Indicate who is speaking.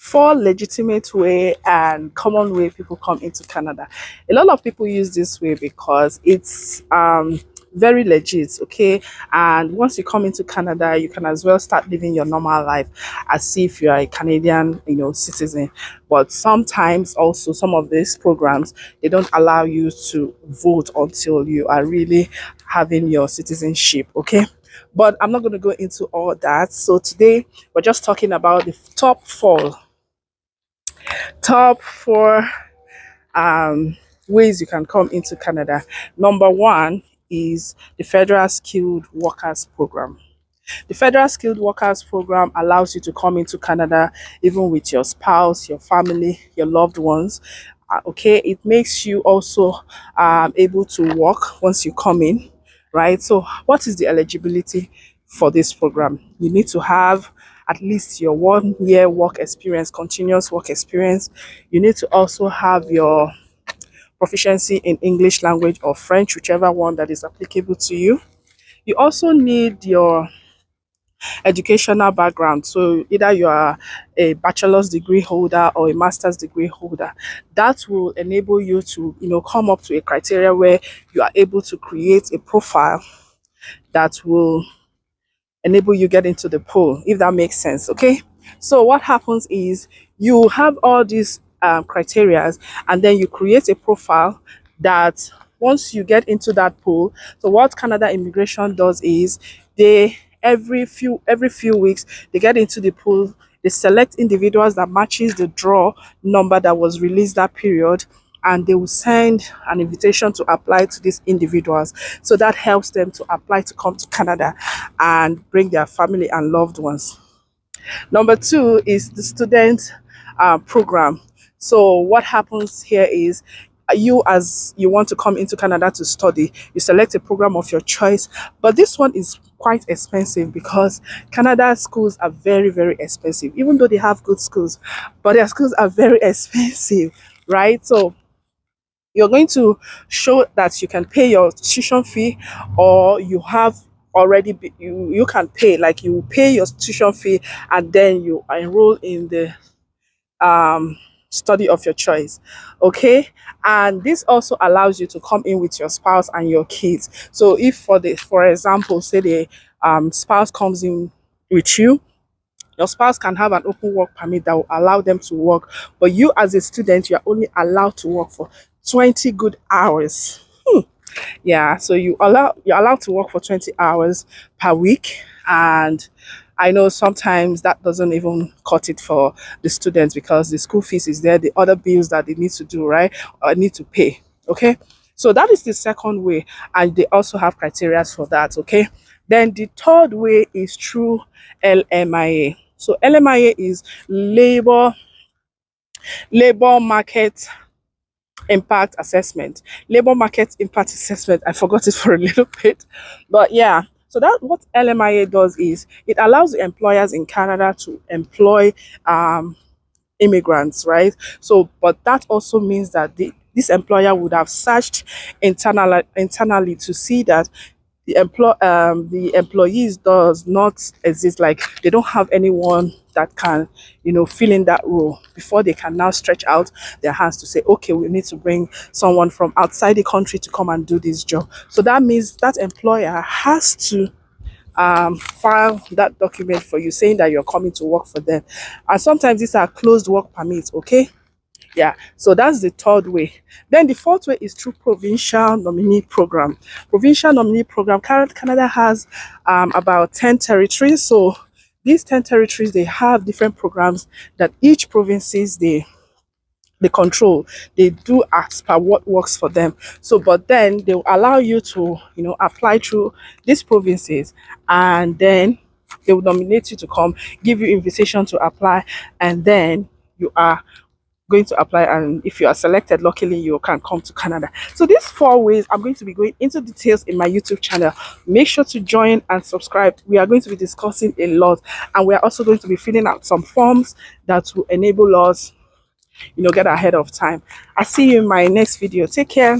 Speaker 1: Four legitimate way and common way people come into Canada. A lot of people use this way because it's very legit, okay? And once you come into Canada, you can as well start living your normal life as if you are a Canadian, citizen. But sometimes also some of these programs, they don't allow you to vote until you are really having your citizenship, okay? But I'm not going to go into all that. So today we're just talking about the top four ways you can come into Canada. Number one is the Federal Skilled Workers Program. The Federal Skilled Workers Program allows you to come into Canada even with your spouse, your family, your loved ones. Okay, it makes you also able to work once you come in, right? So, what is the eligibility for this program? You need to have at least your 1 year work experience, continuous work experience. You need to also have your proficiency in English language or French, whichever one that is applicable to you. You also need your educational background. So either you are a bachelor's degree holder or a master's degree holder. That will enable you to, come up to a criteria where you are able to create a profile that will enable you get into the pool, if that makes sense. Okay, so what happens is you have all these criterias, and then you create a profile that once you get into that pool. So what Canada immigration does is they every few weeks they get into the pool, they select individuals that matches the draw number that was released that period, and they will send an invitation to apply to these individuals. So that helps them to apply to come to Canada and bring their family and loved ones. Number two is the student program. So what happens here is you, as you want to come into Canada to study, you select a program of your choice, but this one is quite expensive because Canada schools are very, very expensive, even though they have good schools, but their schools are very expensive, right? So you're going to show that you can pay your tuition fee, or you have you can pay, like you pay your tuition fee and then you enroll in the um study of your choice. Okay, and this also allows you to come in with your spouse and your kids. So if for example, say the spouse comes in with you, your spouse can have an open work permit that will allow them to work, but you as a student, you are only allowed to work for 20 good hours. Yeah, so you're allowed to work for 20 hours per week. And I know sometimes that doesn't even cut it for the students because the school fees is there, the other bills that they need to do, right? Or need to pay. Okay. So that is the second way, and they also have criteria for that. Okay. Then the third way is through LMIA. So LMIA is labor market impact assessment. Labor market impact assessment, I forgot it for a little bit, but yeah. So that what LMIA does is it allows the employers in Canada to employ immigrants, right? So but that also means that this employer would have searched internally to see that the employees does not exist, like they don't have anyone that can fill in that role before they can now stretch out their hands to say, okay, we need to bring someone from outside the country to come and do this job. So that means that employer has to file that document for you saying that you're coming to work for them. And sometimes these are closed work permits. Okay, yeah, so that's the third way. Then the fourth way is through provincial nominee program. Provincial nominee program, Canada has about 10 territories. So these 10 territories, they have different programs that each provinces they control. They do as per what works for them. So but then they will allow you to apply through these provinces, and then they will nominate you to come, give you invitation to apply, and then you are going to apply, and if you are selected, luckily you can come to Canada. So these four ways, I'm going to be going into details in my YouTube channel. Make sure to join and subscribe. We are going to be discussing a lot, and we are also going to be filling out some forms that will enable us get ahead of time. I'll see you in my next video. Take care.